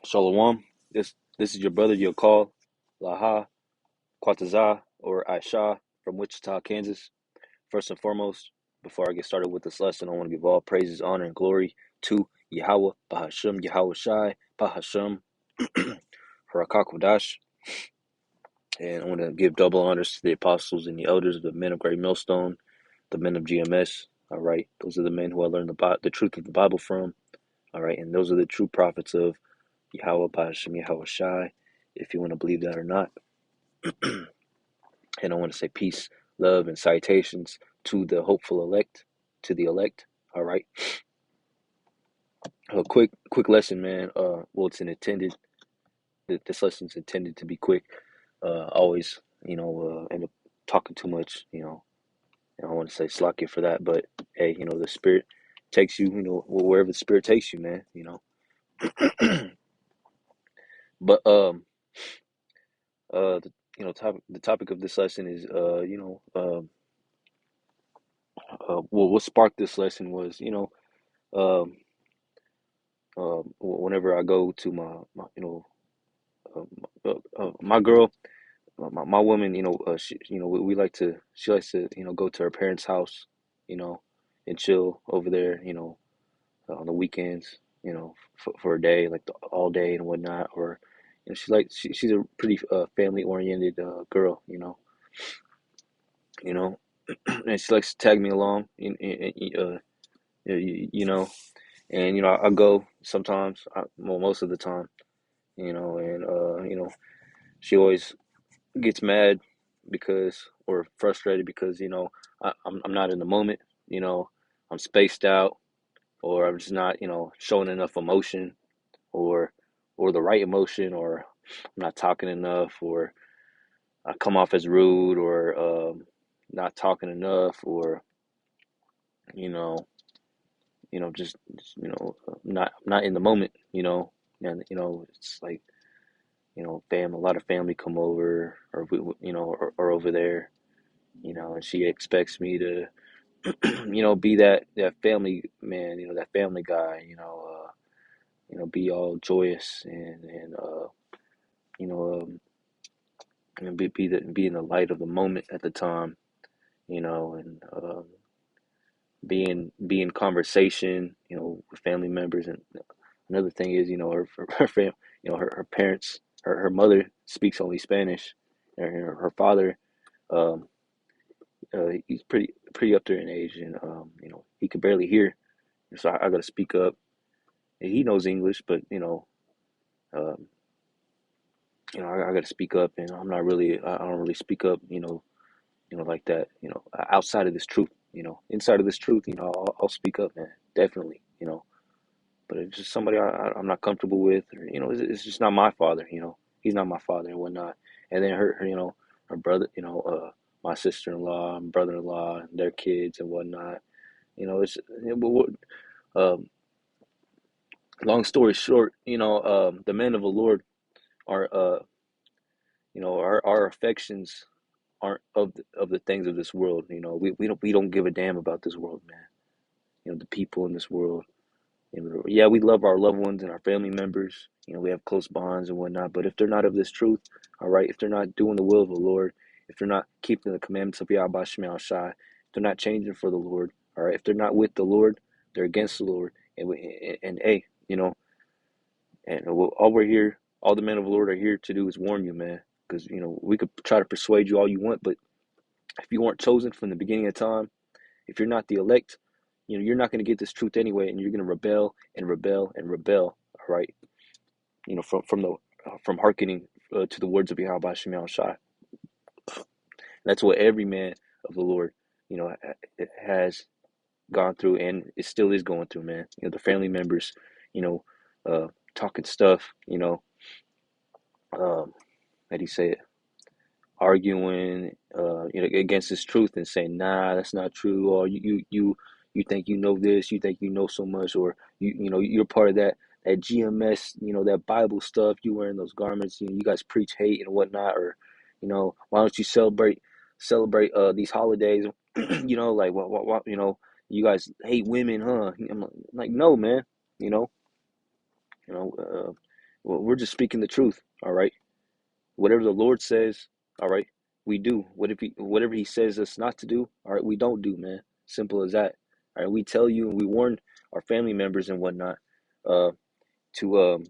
Shalom. This is your brother Yokal Laha Quatazah or Aisha from Wichita, Kansas. First and foremost, before I get started with this lesson, I want to give all praises, honor, and glory to Yahweh, Bahashem, Yahweh Shai, Bahashem, Harakakwadash. And I want to give double honors to the apostles and the elders, the men of Great Millstone, the men of GMS. All right, those are the men who I learned the truth of the Bible from. All right, and those are the true prophets of Yahweh, Bahashem, Yahweh Shai, if you want to believe that or not. And I want to say peace, love, and citations to the hopeful elect, to the elect. All right. A quick lesson, man. Well, it's intended. This lesson's intended to be quick. Always, end up talking too much. And I want to say slack you for that, but hey, the spirit takes you, wherever the spirit takes you, man. But the topic of this lesson is, well, what sparked this lesson was, um, whenever I go to my girl, my woman, we like to, she likes to, go to her parents' house, you know, and chill over there, on the weekends, for a day, like all day and whatnot, or, she's a pretty family oriented girl, you know, and she likes to tag me along, you know, and I go sometimes, well, most of the time, and she always gets mad because or frustrated because I'm not in the moment, you know, I'm spaced out, or I'm just not showing enough emotion, or the right emotion, or I'm not talking enough, or I come off as rude, or not talking enough, or you know just not in the moment, and it's like a lot of family come over, or or over there, and she expects me to be that family man, that family guy, be all joyous, and you know be in the light of the moment at the time, and be in conversation, with family members. And another thing is, her parents, her mother speaks only Spanish, and her father, um, he's pretty up there in age, and he could barely hear, so I got to speak up. And he knows English, but um, I got to speak up, and I don't really speak up, like that, outside of this truth, inside of this truth, I'll speak up, man, definitely, but it's just somebody I'm not comfortable with, or it's just not my father, he's not my father and whatnot. And then her brother, my sister-in-law and brother-in-law and their kids and whatnot, it's um, long story short, the men of the Lord are our affections aren't of the things of this world. We don't give a damn about this world, man. The people in this world. Yeah, we love our loved ones and our family members. We have close bonds and whatnot. But if they're not of this truth, all right, if they're not doing the will of the Lord, if they're not keeping the commandments of Yahweh Shema Shai, if they're not changing for the Lord, all right, if they're not with the Lord, they're against the Lord. And hey, and all we're here, all the men of the Lord are here to do is warn you, man. Because we could try to persuade you all you want, but if you weren't chosen from the beginning of time, if you're not the elect, you're not going to get this truth anyway, and you're going to rebel and rebel and rebel. All right, from hearkening to the words of Yahweh Shem Shai. That's what every man of the Lord, has gone through, and it still is going through, man. The family members, you know, talking stuff, um, how do you say it? Arguing, against this truth and saying, nah, that's not true, or you think you know this, you think you know so much, or you're part of that GMS, that Bible stuff. You wearing those garments, you guys preach hate and whatnot, or why don't you celebrate these holidays? Like what you guys hate women, huh? I'm like no, man. You know, Well, we're just speaking the truth. All right. Whatever the Lord says, all right, we do. Whatever He says us not to do, all right, we don't do, man. Simple as that. All right. We tell you and we warn our family members and whatnot, uh, to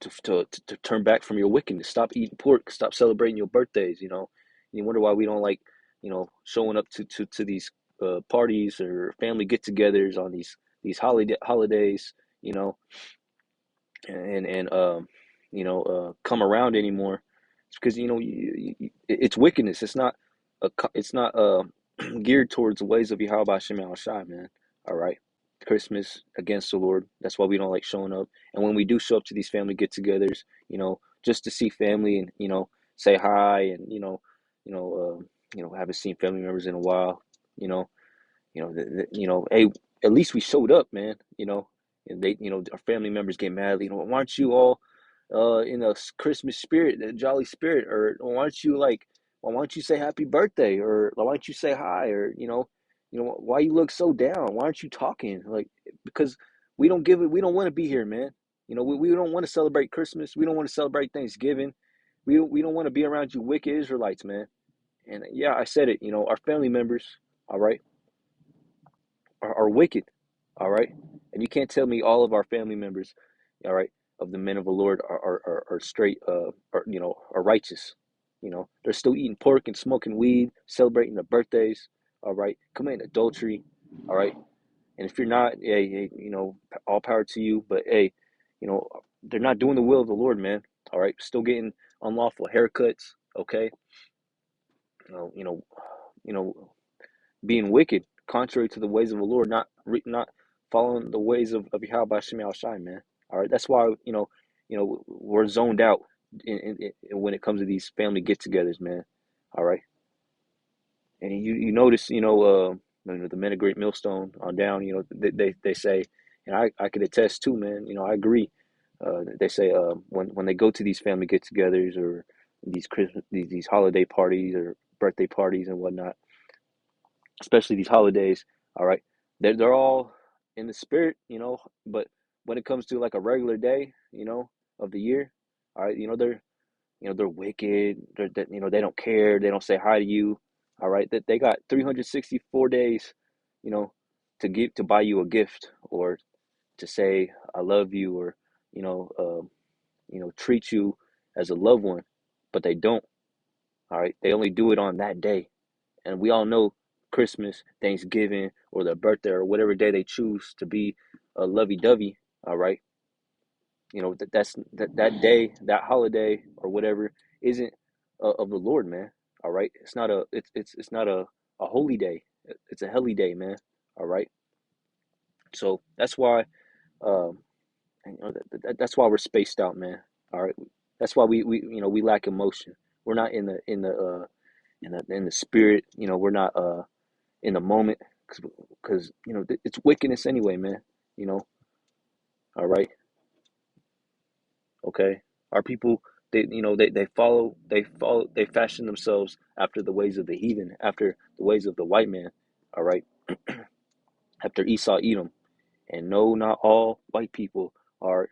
to turn back from your wickedness. Stop eating pork. Stop celebrating your birthdays. You wonder why we don't like, showing up to these parties or family get-togethers on these holidays. You know, and come around anymore. It's because it's wickedness. It's not geared towards the ways of Yahweh Shem Shai, man. All right. Christmas against the Lord. That's why we don't like showing up. And when we do show up to these family get-togethers, just to see family and say hi and haven't seen family members in a while. You know, hey, at least we showed up, man. And our family members get mad. Why aren't you all in a Christmas spirit, a jolly spirit, or why don't you say happy birthday, or why don't you say hi, or why you look so down? Why aren't you talking? Like, because we don't want to be here, man. We don't want to celebrate Christmas. We don't want to celebrate Thanksgiving. We don't want to be around you wicked Israelites, man. And yeah, I said it. Our family members, all right, are wicked, all right? And you can't tell me all of our family members, all right, of the men of the Lord are straight, are righteous. They're still eating pork and smoking weed, celebrating their birthdays, all right, committing adultery, all right? And if you're not, hey, all power to you, but hey, they're not doing the will of the Lord, man, all right? Still getting unlawful haircuts, okay? You know, you know, being wicked, contrary to the ways of the Lord, not following the ways of Yahweh Shem Shai, man. All right, that's why we're zoned out when it comes to these family get-togethers, man. All right, and you notice the men of Great Millstone on down, they say, and I could attest too, man. I agree. They say when they go to these family get-togethers or these Christmas these holiday parties or birthday parties and whatnot, especially these holidays. All right, they're all in the spirit, but when it comes to like a regular day, of the year, all right, they're wicked. They don't care. They don't say hi to you. All right, that they got 364 days, you know, to buy you a gift or to say I love you or you know treat you as a loved one, but they don't. All right, they only do it on that day. And we all know Christmas, Thanksgiving, or their birthday, or whatever day they choose to be a lovey-dovey. All right, that day, that holiday, or whatever, isn't of the Lord, man. All right, it's not a holy day. It's a holy day, man. All right, so that's why um, that's why we're spaced out, man. All right, that's why we lack emotion. We're not in the spirit. We're not in the moment because it's wickedness anyway, man. You know, all right, okay. Our people, they fashion themselves after the ways of the heathen, after the ways of the white man. All right, after Esau, Edom, and no, not all white people are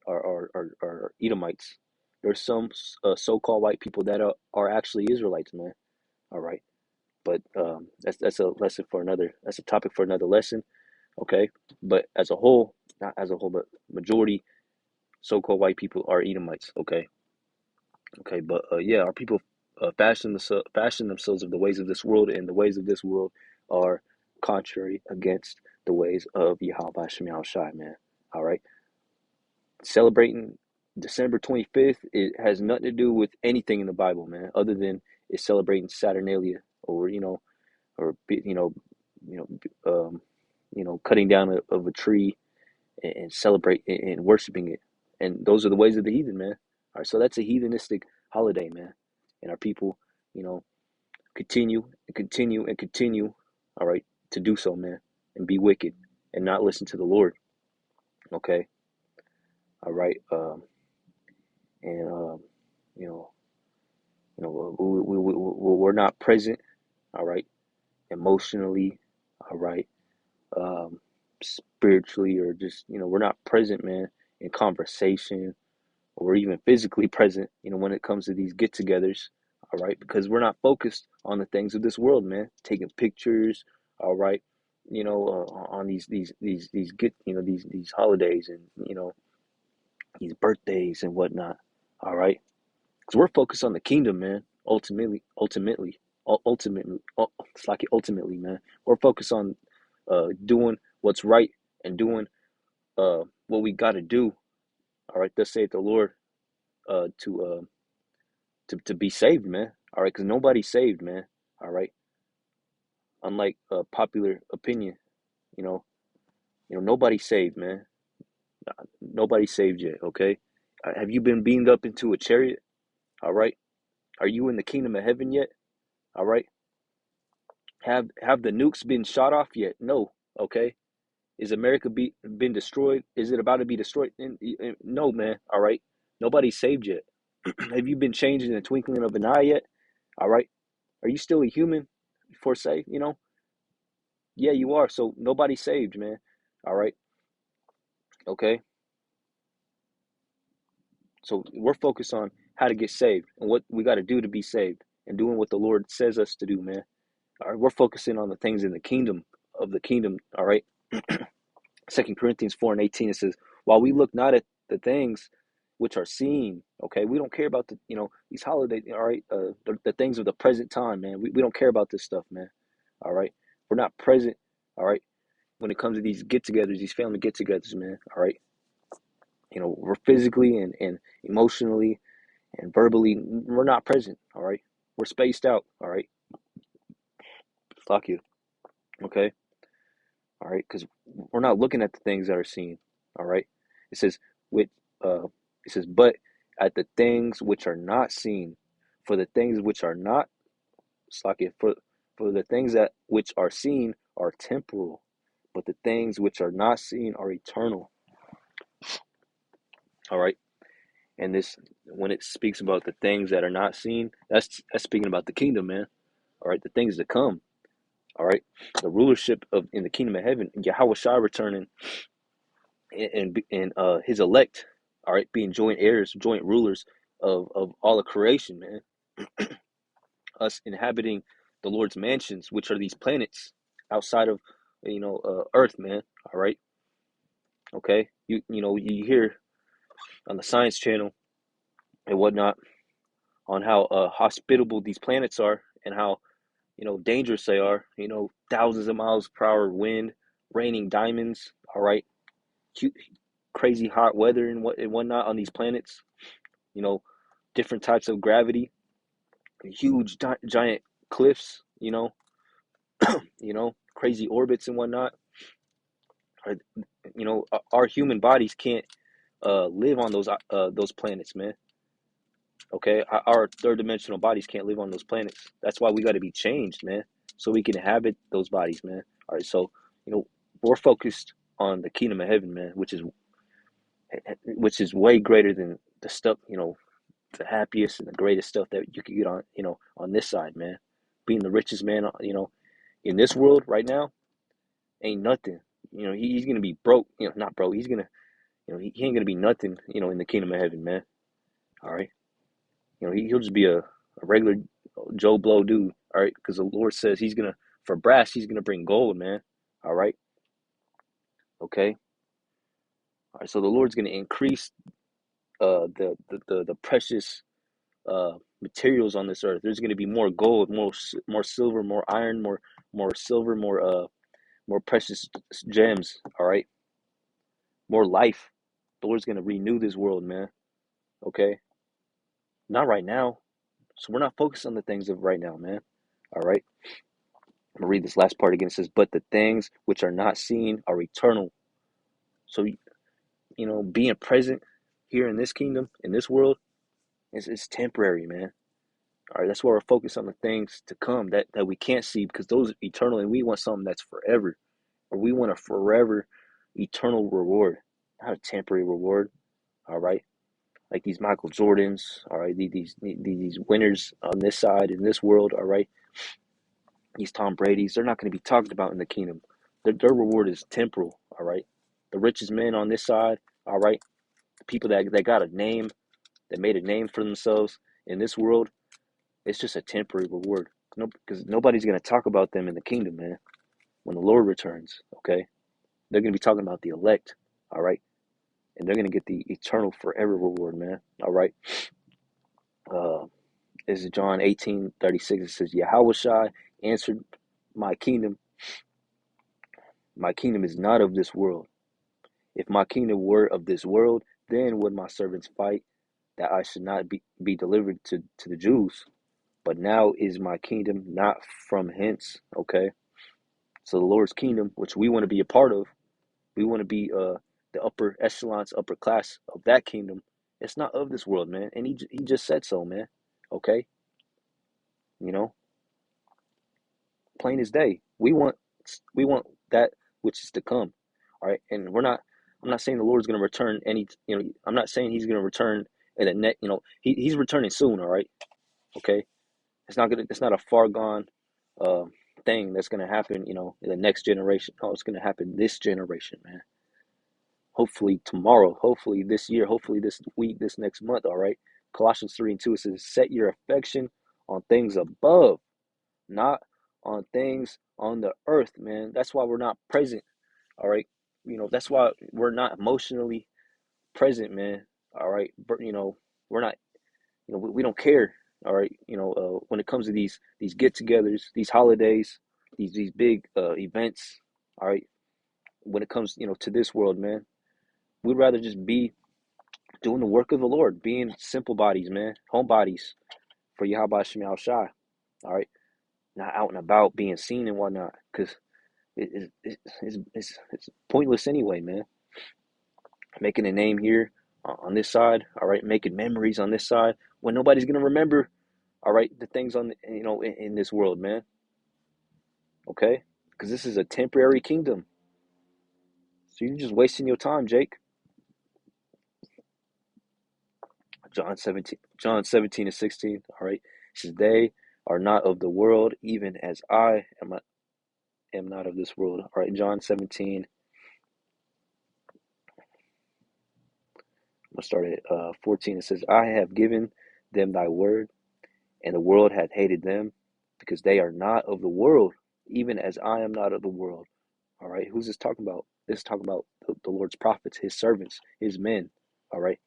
are Edomites. There's some so-called white people that are actually Israelites, man. All right, but that's a lesson for another. That's a topic for another lesson. Okay, but as a whole, not as a whole, but majority so-called white people are Edomites. Okay, but yeah, our people fashion themselves of the ways of this world, and the ways of this world are contrary against the ways of Yahweh Shem Shai, man. All right, celebrating December 25th, it has nothing to do with anything in the Bible, man, other than it's celebrating Saturnalia or or you cutting down of a tree and celebrate and worshiping it. And those are the ways of the heathen, man. All right, so that's a heathenistic holiday, man. And our people, you know, continue and continue and continue, all right, to do so, man, and be wicked and not listen to the Lord. Okay, all right, and you know, we're not present, all right, emotionally, all right, spiritually, or just we're not present, man, in conversation or even physically present, when it comes to these get-togethers, all right? Because we're not focused on the things of this world, man. Taking pictures, all right, on these get, these holidays and these birthdays and whatnot, all right? Because we're focused on the kingdom, man. It's like ultimately, man. We're focused on doing what's right and doing what we got to do. All right, thus saith the Lord, uh, to uh, to be saved, man. All right, because nobody's saved, man. All right, unlike popular opinion, you know, nobody's saved, man. Nobody's saved yet. Okay, have you been beamed up into a chariot? All right, are you in the kingdom of heaven yet? All right, have the nukes been shot off yet? No. Okay, is America been destroyed? Is it about to be destroyed? No, man. All right, nobody's saved yet. Have you been changed in the twinkling of an eye yet? All right, are you still a human? For say, yeah, you are. So nobody's saved, man. All right. Okay. So we're focused on how to get saved and what we got to do to be saved and doing what the Lord says us to do, man. All right. We're focusing on the things in the kingdom of the kingdom. All right. 2 Corinthians 4:18, it says, while we look not at the things which are seen, okay, we don't care about these holidays, all right, the things of the present time, man. We don't care about this stuff, man. All right. We're not present, all right, when it comes to these get-togethers, these family get-togethers, man. All right, we're physically and emotionally and verbally, we're not present. All right, we're spaced out. All right, fuck you. Okay, all right, because we're not looking at the things that are seen. All right, it says with it says, but at the things which are not seen, for the things which are not, Slakia, for the things that which are seen are temporal, but the things which are not seen are eternal. All right. And this, when it speaks about the things that are not seen, that's speaking about the kingdom, man. All right, the things to come. All right, the rulership of in the kingdom of heaven, Yahweh Shai returning, and his elect. All right, being joint heirs, joint rulers of all of creation, man. Us inhabiting the Lord's mansions, which are these planets outside of Earth, man. All right, okay. You hear on the Science Channel and whatnot on how hospitable these planets are and how dangerous they are. Thousands of miles per hour wind, raining diamonds. All right, crazy hot weather and whatnot on these planets. You know, different types of gravity, huge giant cliffs. Crazy orbits and whatnot. Or, our human bodies can't live on those planets, man. Okay, our third dimensional bodies can't live on those planets. That's why we got to be changed, man, so we can inhabit those bodies, man. All right, so we're focused on the kingdom of heaven, man, which is way greater than the stuff, the happiest and the greatest stuff that you could get on, on this side, man. Being the richest man, in this world right now ain't nothing. He's gonna be broke, not broke. He's gonna, he ain't gonna be nothing, in the kingdom of heaven, man. All right. He'll just be a regular Joe Blow dude, all right? Because the Lord says for brass, he's gonna bring gold, man. All right, okay, all right. So the Lord's gonna increase the precious materials on this earth. There's gonna be more gold, more silver, more iron, more silver, more precious gems. All right, more life. The Lord's gonna renew this world, man. Okay, not right now. So we're not focused on the things of right now, man. All right. I'm gonna read this last part again. It says, "But the things which are not seen are eternal." So, being present here in this kingdom, in this world, is temporary, man. All right, that's why we're focused on the things to come that we can't see because those are eternal, and we want something that's forever, or we want a forever, eternal reward, not a temporary reward. All right, like these Michael Jordans. All right, these winners on this side in this world. All right, these Tom Brady's, they're not going to be talked about in the kingdom. Their reward is temporal, all right? The richest men on this side, all right? people that got a name, that made a name for themselves in this world, it's just a temporary reward. No, because nobody's gonna talk about them in the kingdom, man. When the Lord returns, okay, they're gonna be talking about the elect, all right, and they're gonna get the eternal, forever reward, man. All right. Uh, this is John 18:36. It says, Yahushua answered, My kingdom, my kingdom is not of this world. If my kingdom were of this world, then would my servants fight that I should not be delivered to the Jews. But now is my kingdom not from hence. Okay. So the Lord's kingdom, which we want to be a part of, we want to be the upper echelons, upper class of that kingdom. It's not of this world, man. And he just said so, man. Okay. You know, plain as day. We want that which is to come. All right. And I'm not saying the Lord's gonna return I'm not saying he's gonna return in the next, he's returning soon, all right. Okay. It's not a far gone uh thing that's gonna happen, in the next generation. No, it's gonna happen this generation, man. Hopefully tomorrow, hopefully this year, hopefully this week, this next month, all right. Colossians 3:2, it says, set your affection on things above, not on things on the earth, man. That's why we're not present, all right. That's why we're not emotionally present, man. All right. But we're not, we don't care. All right. When it comes to these get-togethers, these holidays, these big events. All right. When it comes, to this world, man, we'd rather just be doing the work of the Lord, being simple bodies, man, home bodies for Yahweh Shem Shai. All right. Not out and about being seen and whatnot, because it's pointless anyway, man. Making a name here on this side, all right, making memories on this side when nobody's gonna remember, all right, the things on in this world, man. Okay, because this is a temporary kingdom, so you're just wasting your time, Jake. John 17:16. All right, it says they are not of the world, even as I am not of this world. All right, John 17. I'm gonna start at 14. It says, I have given them thy word, and the world hath hated them, because they are not of the world, even as I am not of the world. All right, who's this talking about? This is talking about the Lord's prophets, his servants, his men. All right,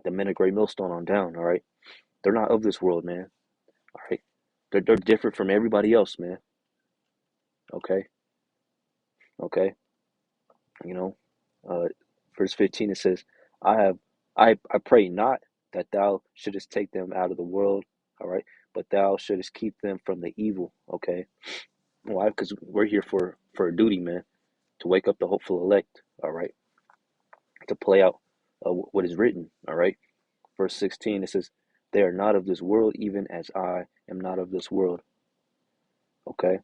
the men of Great Millstone on down. All right, they're not of this world, man. All right, they're different from everybody else, man. Okay, okay, you know, uh, verse 15 it says, I have, I pray not that thou shouldest take them out of the world, all right, but thou shouldest keep them from the evil. Okay, why? Because we're here for a duty, man, to wake up the hopeful elect, all right, to play out what is written, all right. Verse 16 it says, they are not of this world, even as I am not of this world. Okay,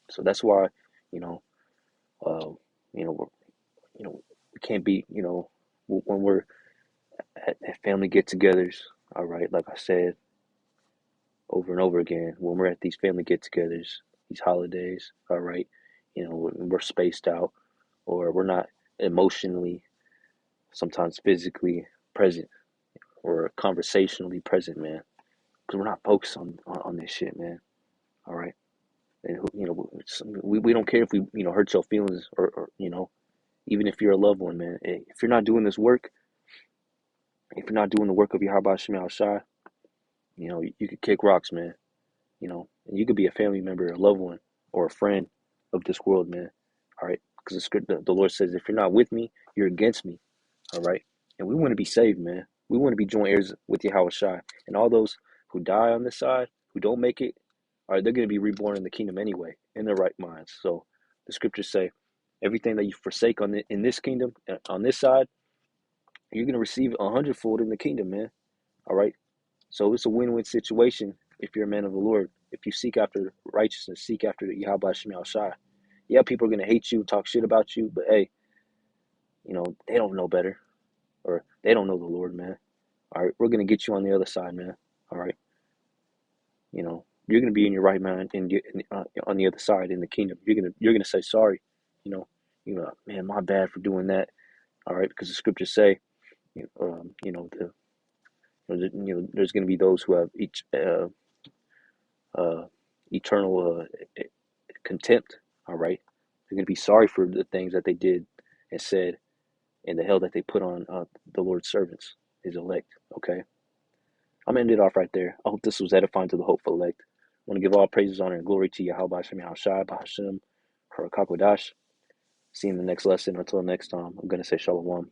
so that's why, you know, uh, you know, we can't be, when we're at family get-togethers. All right, like I said over and over again, when we're at these family get-togethers, these holidays, all right, we're spaced out, or we're not emotionally, sometimes physically present, or conversationally present, man, because we're not focused on this shit, man. All right, and we don't care if we hurt your feelings, or even if you're a loved one, man. If you're not doing this work, if you're not doing the work of Yahweh Shem Shai, you could kick rocks, man. And you could be a family member, a loved one, or a friend of this world, man. All right, because the Lord says, if you're not with me, you're against me. All right, and we want to be saved, man. We want to be joint heirs with Yahweh Shai, and all those who die on this side, who don't make it, all right, they're going to be reborn in the kingdom anyway, in their right minds. So the scriptures say, everything that you forsake in this kingdom, on this side, you're going to receive 100-fold in the kingdom, man. All right. So it's a win-win situation if you're a man of the Lord. If you seek after righteousness, seek after the Yahweh Shem Shai. Yeah, people are gonna hate you, talk shit about you, but hey, they don't know better, or they don't know the Lord, man. All right, we're gonna get you on the other side, man. All right, you're gonna be in your right mind on the other side in the kingdom. You're gonna say sorry. You know, man, my bad for doing that. All right, because the scriptures say, there's going to be those who have uh, eternal contempt. All right, they're going to be sorry for the things that they did and said, and the hell that they put on the Lord's servants, his elect. Okay, I'm gonna end it off right there. I hope this was edifying to the hopeful elect. I want to give all praises, honor, and glory to Yahweh Shem Yahushai, Bahashem, Harakakwadash. See you in the next lesson. Until next time, I'm gonna say Shalom.